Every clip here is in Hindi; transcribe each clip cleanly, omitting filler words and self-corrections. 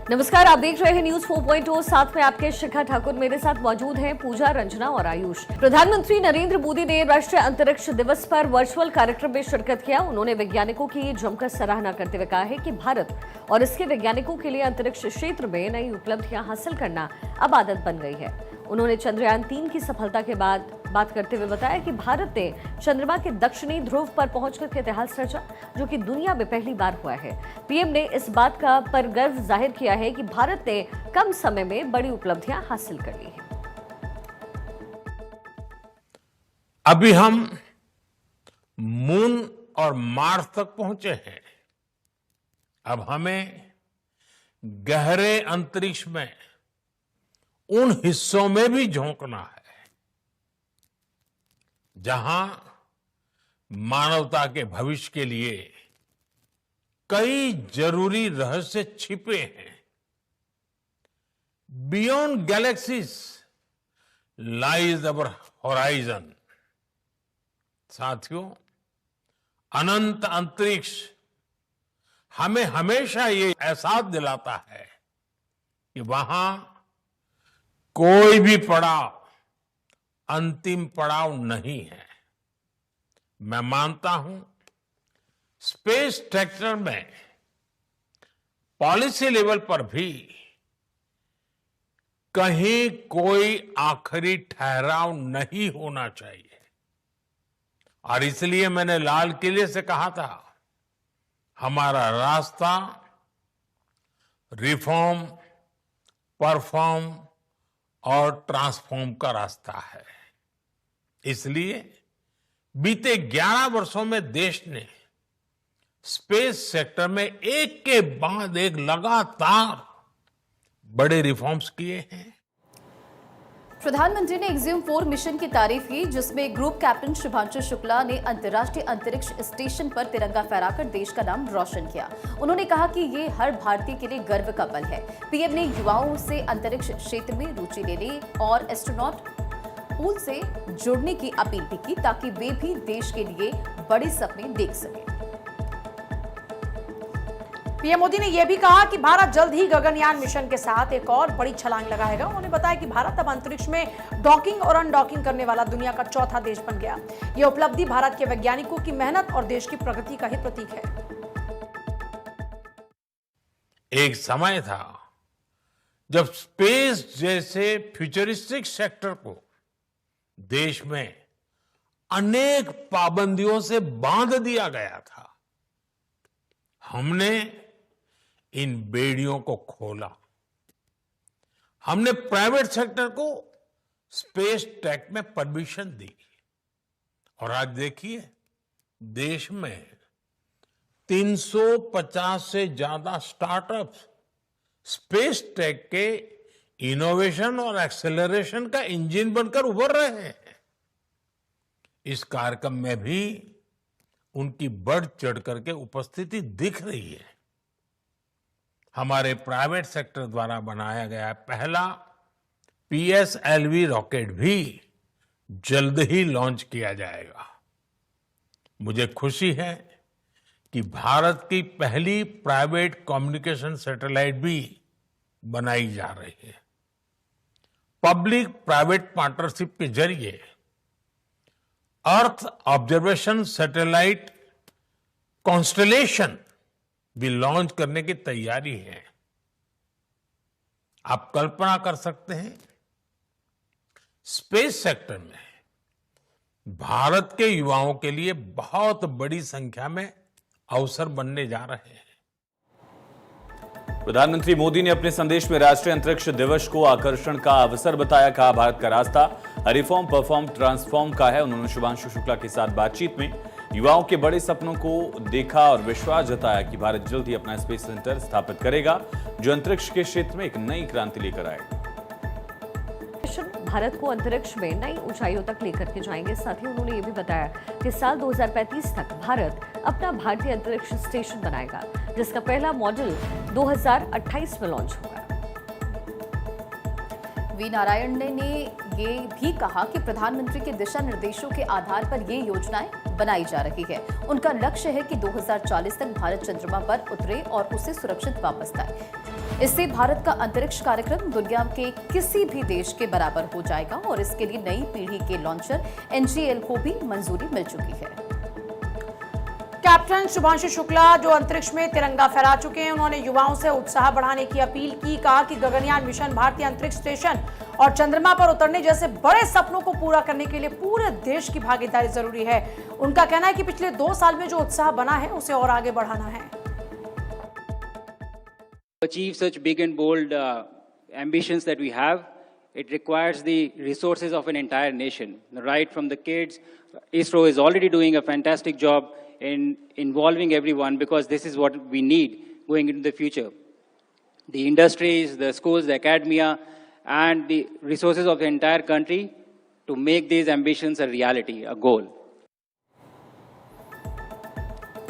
नमस्कार, आप देख रहे हैं न्यूज 4.0। साथ में आपके शिखा ठाकुर, मेरे साथ मौजूद हैं पूजा, रंजना और आयुष। प्रधानमंत्री नरेंद्र मोदी ने राष्ट्रीय अंतरिक्ष दिवस पर वर्चुअल कार्यक्रम में शिरकत किया। उन्होंने वैज्ञानिकों की जमकर सराहना करते हुए कहा है कि भारत और इसके वैज्ञानिकों के लिए अंतरिक्ष क्षेत्र में नई उपलब्धियां हासिल करना अब आदत बन गई है। उन्होंने चंद्रयान 3 की सफलता के बाद बात करते हुए बताया कि भारत ने चंद्रमा के दक्षिणी ध्रुव पर पहुंचकर इतिहास रचा, जो कि दुनिया में पहली बार हुआ है। पीएम ने इस बात का पर गर्व जाहिर किया है कि भारत ने कम समय में बड़ी उपलब्धियां हासिल कर ली हैं। अभी हम मून और मार्स तक पहुंचे हैं। अब हमें गहरे अंतरिक्ष में उन हिस्सों में भी झोंकना है जहां मानवता के भविष्य के लिए कई जरूरी रहस्य छिपे हैं। बियॉन्ड गैलेक्सीज लाइज अवर होराइजन। साथियों, अनंत अंतरिक्ष हमें हमेशा ये एहसास दिलाता है कि वहां कोई भी पड़ाव अंतिम पड़ाव नहीं है। मैं मानता हूं स्पेस सेक्टर में पॉलिसी लेवल पर भी कहीं कोई आखिरी ठहराव नहीं होना चाहिए। और इसलिए मैंने लाल किले से कहा था, हमारा रास्ता रिफॉर्म, परफॉर्म और ट्रांसफॉर्म का रास्ता है। इसलिए बीते 11 वर्षों में देश ने स्पेस सेक्टर में एक के बाद एक लगातार बड़े रिफॉर्म्स किए हैं। प्रधानमंत्री ने एक्सियम 4 मिशन की तारीफ की, जिसमें ग्रुप कैप्टन शुभांशु शुक्ला ने अंतर्राष्ट्रीय अंतरिक्ष स्टेशन पर तिरंगा फहराकर देश का नाम रोशन किया। उन्होंने कहा कि ये हर भारतीय के लिए गर्व का पल है। पीएम ने युवाओं से अंतरिक्ष क्षेत्र में रुचि लेने और एस्ट्रोनॉट पूल से जुड़ने की अपील भी की, ताकि वे भी देश के लिए बड़े सपने देख सकें। पीएम मोदी ने यह भी कहा कि भारत जल्द ही गगनयान मिशन के साथ एक और बड़ी छलांग लगाएगा। उन्होंने बताया कि भारत अब अंतरिक्ष में डॉकिंग और अनडॉकिंग करने वाला दुनिया का चौथा देश बन गया। यह उपलब्धि भारत के वैज्ञानिकों की मेहनत और देश की प्रगति का ही प्रतीक है। एक समय था जब स्पेस जैसे फ्यूचरिस्टिक सेक्टर को देश में अनेक पाबंदियों से बांध दिया गया था। हमने इन बेड़ियों को खोला। हमने प्राइवेट सेक्टर को स्पेस टेक में परमिशन दी। और आज देखिए, देश में 350 से ज्यादा स्टार्टअप्स स्पेस टेक के इनोवेशन और एक्सेलरेशन का इंजन बनकर उभर रहे हैं। इस कार्यक्रम में भी उनकी बढ़ चढ़ करके उपस्थिति दिख रही है। हमारे प्राइवेट सेक्टर द्वारा बनाया गया पहला PSLV रॉकेट भी जल्द ही लॉन्च किया जाएगा। मुझे खुशी है कि भारत की पहली प्राइवेट कम्युनिकेशन सैटेलाइट भी बनाई जा रही है। पब्लिक प्राइवेट पार्टनरशिप के जरिए अर्थ ऑब्जर्वेशन सैटेलाइट कॉन्स्टलेशन भी लॉन्च करने की तैयारी है। आप कल्पना कर सकते हैं, स्पेस सेक्टर में भारत के युवाओं के लिए बहुत बड़ी संख्या में अवसर बनने जा रहे हैं। प्रधानमंत्री मोदी ने अपने संदेश में राष्ट्रीय अंतरिक्ष दिवस को आकर्षण का अवसर बताया। कहा, भारत का रास्ता रिफॉर्म, परफॉर्म, ट्रांसफॉर्म का है। उन्होंने शुभांशु शुक्ला के साथ बातचीत में युवाओं के बड़े सपनों को देखा और विश्वास जताया कि भारत जल्द ही अपना स्पेस सेंटर स्थापित करेगा, जो अंतरिक्ष के क्षेत्र में एक नई क्रांति लेकर आएगा। भारत को अंतरिक्ष में नई ऊंचाइयों तक लेकर के जाएंगे। साथ ही उन्होंने ये भी बताया कि साल 2035 तक भारत अपना भारतीय अंतरिक्ष स्टेशन बनाएगा, जिसका पहला मॉडल 2028 में लॉन्च होगा। वी नारायण ने ये भी कहा कि प्रधानमंत्री के दिशा निर्देशों के आधार पर ये योजनाएं बनाई जा रही है। उनका लक्ष्य है कि 2040 तक भारत चंद्रमा पर उतरे और उसे सुरक्षित वापस लाए। इससे भारत का अंतरिक्ष कार्यक्रम दुनिया के किसी भी देश के बराबर हो जाएगा और इसके लिए नई पीढ़ी के लॉन्चर NGL को भी मंजूरी मिल चुकी है। कैप्टन शुभांशु शुक्ला जो अंतरिक्ष में तिरंगा फहरा चुके हैं, उन्होंने युवाओं से उत्साह बढ़ाने की अपील की। कहा कि गगनयान मिशन, भारतीय अंतरिक्ष स्टेशन और चंद्रमा पर उतरने जैसे बड़े सपनों को पूरा करने के लिए पूरे देश की भागीदारी जरूरी है। उनका कहना है कि पिछले 2 साल में जो उत्साह बना है उसे और आगे बढ़ाना है। achieve such big and bold ambitions that we have, it requires the resources of an entire nation, right from the kids. ISRO is already doing a fantastic job in involving everyone because this is what we need going into the future. The industries, the schools, the academia, and the resources of the entire country to make these ambitions a reality, a goal.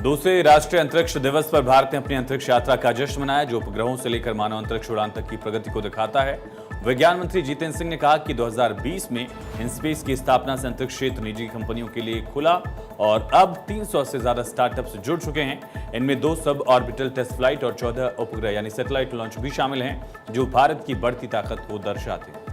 दूसरे राष्ट्रीय अंतरिक्ष दिवस पर भारत ने अपनी अंतरिक्ष यात्रा का जश्न मनाया, जो उपग्रहों से लेकर मानव अंतरिक्ष उड़ान तक की प्रगति को दिखाता है। विज्ञान मंत्री जितेंद्र सिंह ने कहा कि 2020 में इनस्पेस की स्थापना से अंतरिक्ष क्षेत्र निजी कंपनियों के लिए खुला और अब 300 से ज्यादा स्टार्टअप्स जुड़ चुके हैं। इनमें 2 सब ऑर्बिटल टेस्ट फ्लाइट और 14 उपग्रह यानी सैटेलाइट लॉन्च भी शामिल हैं, जो भारत की बढ़ती ताकत को दर्शाते हैं।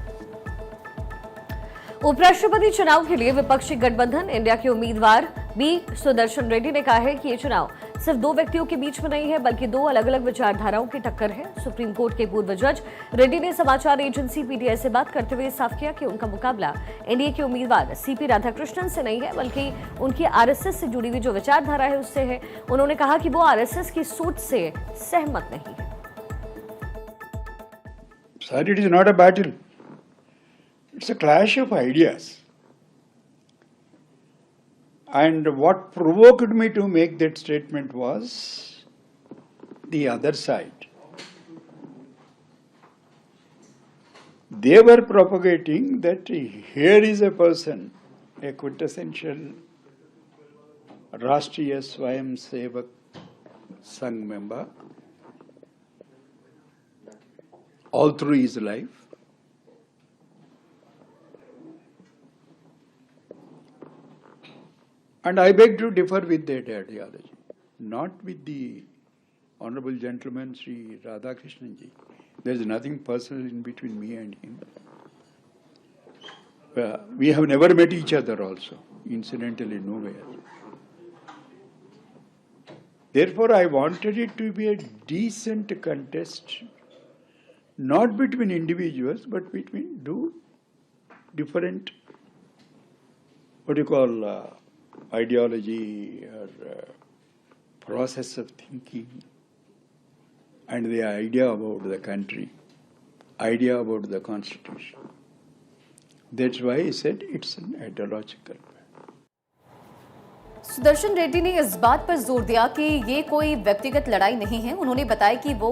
उपराष्ट्रपति चुनाव के लिए विपक्षी गठबंधन इंडिया के उम्मीदवार बी सुदर्शन रेड्डी ने कहा है कि ये चुनाव सिर्फ 2 व्यक्तियों के बीच में नहीं है, बल्कि 2 अलग अलग विचारधाराओं की टक्कर है। सुप्रीम कोर्ट के पूर्व जज रेड्डी ने समाचार एजेंसी PTI से बात करते हुए साफ किया कि उनका मुकाबला एनडीए के उम्मीदवार CP राधाकृष्णन से नहीं है, बल्कि उनकी RSS से जुड़ी हुई जो विचारधारा है उससे है। उन्होंने कहा कि वो RSS की सोच से सहमत नहीं है। Sir, it is not a battle. It's a clash of ideas. And what provoked me to make that statement was the other side. They were propagating that here is a person, a quintessential Rashtriya Swayam Sevak Sangh member, all through his life. And I beg to differ with that ideology, not with the Honorable Gentleman Sri Radhakrishnan ji. There is nothing personal in between me and him. We have never met each other also, incidentally nowhere. Therefore, I wanted it to be a decent contest, not between individuals, but between 2 different, what you call, ideology or process of thinking and the idea about the country, idea about the constitution. That's why I said it's an ideological. Sudarshan Reddy ने इस बात पर जोर दिया कि ये कोई व्यक्तिगत लड़ाई नहीं है। उन्होंने बताया कि वो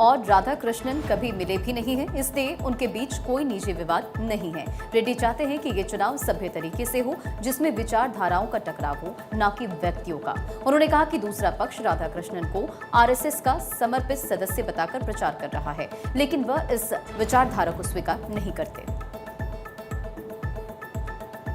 और राधा कृष्णन कभी मिले भी नहीं हैं, इसलिए उनके बीच कोई निजी विवाद नहीं है। रेड्डी चाहते हैं कि ये चुनाव सभ्य तरीके से हो, जिसमें विचारधाराओं का टकराव हो, न कि व्यक्तियों का। उन्होंने कहा कि दूसरा पक्ष राधा कृष्णन को RSS का समर्पित सदस्य बताकर प्रचार कर रहा है, लेकिन वह इस विचारधारा को स्वीकार नहीं करते।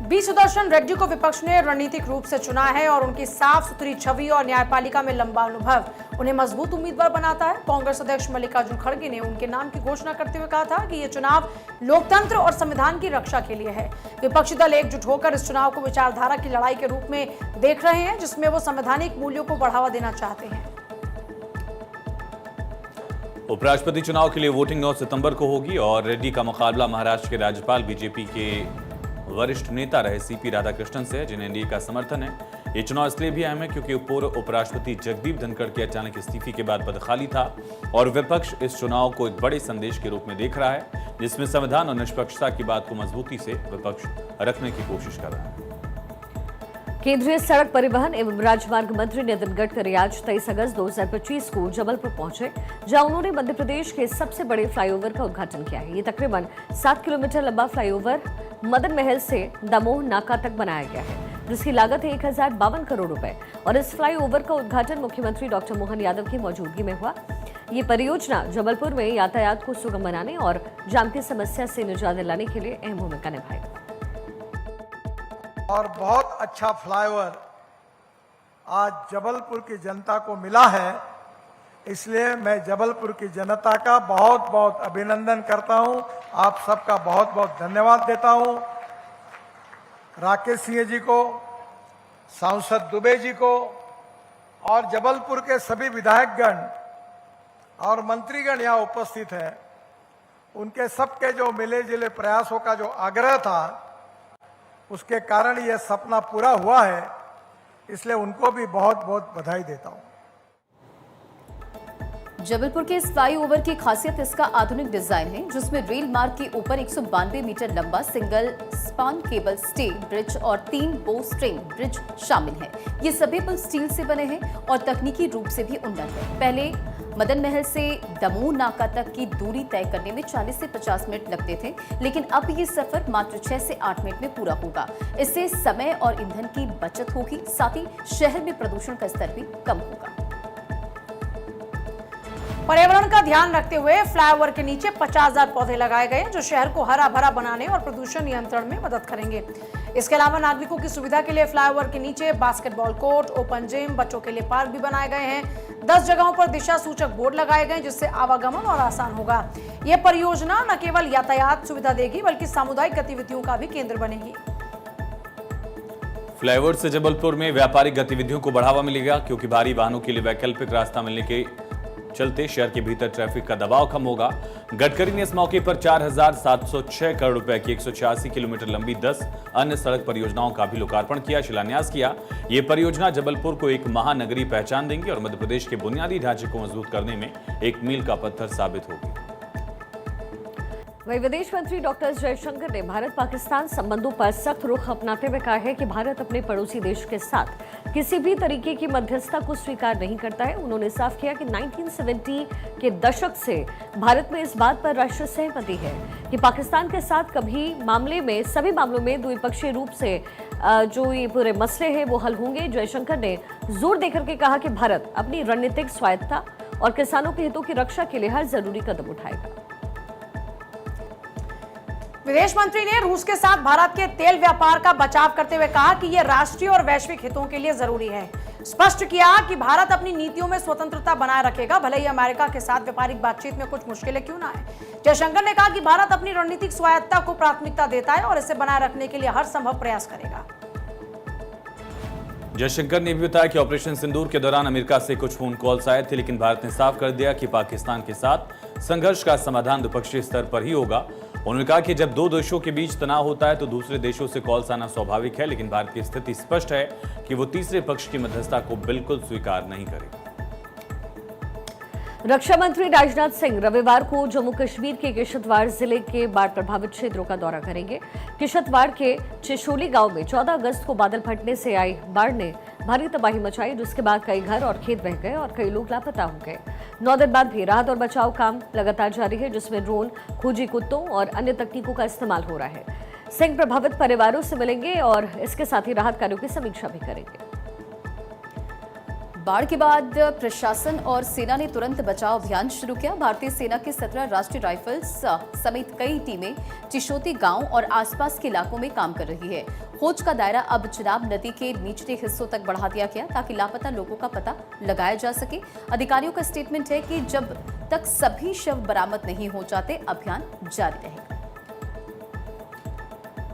बी सुदर्शन रेड्डी को विपक्ष ने रणनीतिक रूप से चुना है और उनकी साफ सुथरी छवि और न्यायपालिका में लंबा अनुभव उन्हें मजबूत उम्मीदवार बनाता है। कांग्रेस अध्यक्ष मल्लिकार्जुन खड़गे ने उनके नाम की घोषणा करते हुए कहा था कि यह चुनाव लोकतंत्र और संविधान की रक्षा के लिए है। विपक्षी दल एकजुट होकर इस चुनाव को विचारधारा की लड़ाई के रूप में देख रहे हैं, जिसमें वो संवैधानिक मूल्यों को बढ़ावा देना चाहते हैं। उपराष्ट्रपति चुनाव के लिए वोटिंग 9 सितंबर को होगी और रेड्डी का मुकाबला महाराष्ट्र के राज्यपाल बीजेपी के वरिष्ठ नेता रहे CP राधाकृष्णन से, जिन्हें एनडीए का समर्थन है। ये चुनाव इसलिए भी अहम है क्योंकि पूर्व उपराष्ट्रपति जगदीप धनखड़ के अचानक इस्तीफे के बाद पद खाली था और विपक्ष इस चुनाव को एक बड़े संदेश के रूप में देख रहा है, जिसमें संविधान और निष्पक्षता की बात को मजबूती से विपक्ष रखने की कोशिश कर रहा है। केंद्रीय सड़क परिवहन एवं राजमार्ग मंत्री नितिन गडकरी आज 23 अगस्त 2025 को जबलपुर पहुंचे, जहां उन्होंने मध्य प्रदेश के सबसे बड़े फ्लाईओवर का उद्घाटन किया है। ये तकरीबन 7 किलोमीटर लंबा फ्लाईओवर मदन महल से दमोह नाका तक बनाया गया है, जिसकी लागत है 1052 करोड़ रुपए और इस फ्लाईओवर का उद्घाटन मुख्यमंत्री डॉक्टर मोहन यादव की मौजूदगी में हुआ। ये परियोजना जबलपुर में यातायात को सुगम बनाने और जाम की समस्या से निजात दिलाने के लिए अहम भूमिका निभाएगी। और बहुत अच्छा फ्लाईओवर आज जबलपुर की जनता को मिला है, इसलिए मैं जबलपुर की जनता का बहुत बहुत अभिनंदन करता हूं। आप सबका बहुत बहुत धन्यवाद देता हूं। राकेश सिंह जी को, सांसद दुबे जी को और जबलपुर के सभी विधायकगण और मंत्रीगण यहाँ उपस्थित हैं, उनके सबके जो मिले जुले प्रयासों का जो आग्रह था, उसके कारण यह सपना पूरा हुआ है, इसलिए उनको भी बहुत बहुत बधाई देता हूं। जबलपुर के इस फ्लाईओवर की खासियत इसका आधुनिक डिजाइन है, जिसमें रेल मार्ग के ऊपर 192 मीटर लंबा single span cable stay bridge और 3 बो स्ट्रिंग ब्रिज शामिल हैं। ये सभी पुल स्टील से बने हैं और तकनीकी रूप से भी उन्नत है। पहले मदन महल से दमोह नाका तक की दूरी तय करने में 40 से 50 मिनट लगते थे, लेकिन अब ये सफर मात्र 6 से 8 मिनट में पूरा होगा। इससे समय और ईंधन की बचत होगी, साथ ही शहर में प्रदूषण का स्तर भी कम होगा। पर्यावरण का ध्यान रखते हुए फ्लाईओवर के नीचे 50,000 पौधे लगाए गए हैं, जो शहर को हरा भरा बनाने और प्रदूषण नियंत्रण में मदद करेंगे। इसके अलावा नागरिकों की सुविधा के लिए फ्लाईओवर के नीचे बास्केटबॉल कोर्ट, ओपन जिम, बच्चों के लिए पार्क भी बनाए गए हैं। 10 जगहों पर दिशा सूचक बोर्ड लगाए गए, जिससे आवागमन और आसान होगा। यह परियोजना न केवल यातायात सुविधा देगी, बल्कि सामुदायिक गतिविधियों का भी केंद्र बनेगी। फ्लाईओवर से जबलपुर में व्यापारिक गतिविधियों को बढ़ावा मिलेगा, क्योंकि भारी वाहनों के लिए वैकल्पिक रास्ता मिलने के चलते शहर के भीतर ट्रैफिक का दबाव कम होगा। गडकरी ने इस मौके पर 4,706 करोड़ रुपए की 186 किलोमीटर लंबी 10 अन्य सड़क परियोजनाओं का भी लोकार्पण किया, शिलान्यास किया। ये परियोजना जबलपुर को एक महानगरीय पहचान देंगी और मध्य प्रदेश के बुनियादी ढांचे को मजबूत करने में एक मील का पत्थर साबित होगी। वहीं विदेश मंत्री डॉक्टर जयशंकर ने भारत पाकिस्तान संबंधों पर सख्त रुख अपनाते हुए कहा है कि भारत अपने पड़ोसी देश के साथ किसी भी तरीके की मध्यस्थता को स्वीकार नहीं करता है। उन्होंने साफ किया कि 1970 के दशक से भारत में इस बात पर राष्ट्रीय सहमति है कि पाकिस्तान के साथ सभी मामलों में द्विपक्षीय रूप से जो ये पूरे मसले हैं वो हल होंगे। जयशंकर ने जोर देकर के कहा कि भारत अपनी रणनीतिक स्वायत्तता और किसानों के हितों की रक्षा के लिए हर जरूरी कदम उठाएगा। विदेश मंत्री ने रूस के साथ भारत के तेल व्यापार का बचाव करते हुए कहा कि यह राष्ट्रीय और वैश्विक हितों के लिए जरूरी है। स्पष्ट किया कि भारत अपनी नीतियों में स्वतंत्रता बनाए रखेगा, भले ही अमेरिका के साथ व्यापारिक बातचीत में कुछ मुश्किलें क्यों ना आए। जयशंकर ने कहा कि भारत अपनी रणनीतिक स्वायत्तता को प्राथमिकता देता है और इसे बनाए रखने के लिए हर संभव प्रयास करेगा। जयशंकर ने भी बताया कि ऑपरेशन सिंदूर के दौरान अमेरिका से कुछ फोन कॉल्स आए थे, लेकिन भारत ने साफ कर दिया कि पाकिस्तान के साथ संघर्ष का समाधान द्विपक्षीय स्तर पर ही होगा। उन्होंने कहा कि जब दो देशों के बीच तनाव होता है तो दूसरे देशों से कॉल्स आना स्वाभाविक है, लेकिन भारत की स्थिति स्पष्ट है कि वो तीसरे पक्ष की मध्यस्थता को बिल्कुल स्वीकार नहीं करेगा। रक्षा मंत्री राजनाथ सिंह रविवार को जम्मू कश्मीर के किश्तवाड़ जिले के बाढ़ प्रभावित क्षेत्रों का दौरा करेंगे। किश्तवाड़ के चिशोली गांव में 14 अगस्त को बादल फटने से आई बाढ़ ने भारी तबाही मचाई, जिसके बाद कई घर और खेत बह गए और कई लोग लापता हो गए। 9 दिन बाद भी राहत और बचाव काम लगातार जारी है, जिसमें ड्रोन, खोजी कुत्तों और अन्य तकनीकों का इस्तेमाल हो रहा है। सिंह प्रभावित परिवारों से मिलेंगे और इसके साथ ही राहत कार्यों की समीक्षा भी करेंगे। बाढ़ के बाद प्रशासन और सेना ने तुरंत बचाव अभियान शुरू किया। भारतीय सेना की 17 राष्ट्रीय राइफल्स समेत कई टीमें चिशोती गांव और आसपास के इलाकों में काम कर रही है। खोज का दायरा अब चिनाब नदी के निचले हिस्सों तक बढ़ा दिया गया, ताकि लापता लोगों का पता लगाया जा सके। अधिकारियों का स्टेटमेंट है कि जब तक सभी शव बरामद नहीं हो जाते, अभियान जारी रहेगा।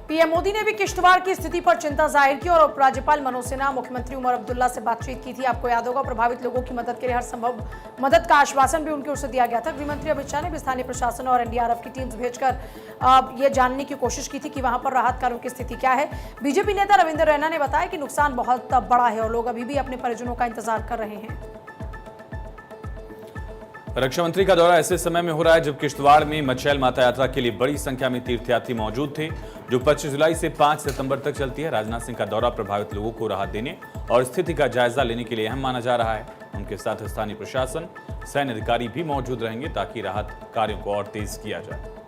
पीएम मोदी ने भी किश्तवाड़ की स्थिति पर चिंता जाहिर की और उपराज्यपाल मनोज सिन्हा, मुख्यमंत्री उमर अब्दुल्ला से बातचीत की थी। आपको याद होगा, प्रभावित लोगों की मदद के लिए हर संभव मदद का आश्वासन भी उनकी ओर से दिया गया था। गृहमंत्री अमित शाह ने भी स्थानीय प्रशासन और एनडीआरएफ की टीम्स भेजकर ये जानने की कोशिश की थी कि वहां पर राहत कार्यों की स्थिति क्या है। बीजेपी नेता रविंद्र रैना ने बताया कि नुकसान बहुत बड़ा है और लोग अभी भी अपने परिजनों का इंतजार कर रहे हैं। रक्षा मंत्री का दौरा ऐसे समय में हो रहा है जब किश्तवाड़ में मचैल माता यात्रा के लिए बड़ी संख्या में तीर्थयात्री मौजूद थे, जो 25 जुलाई से 5 सितंबर तक चलती है। राजनाथ सिंह का दौरा प्रभावित लोगों को राहत देने और स्थिति का जायजा लेने के लिए अहम माना जा रहा है। उनके साथ स्थानीय प्रशासन, सैन्य अधिकारी भी मौजूद रहेंगे, ताकि राहत कार्यों को और तेज किया जाए।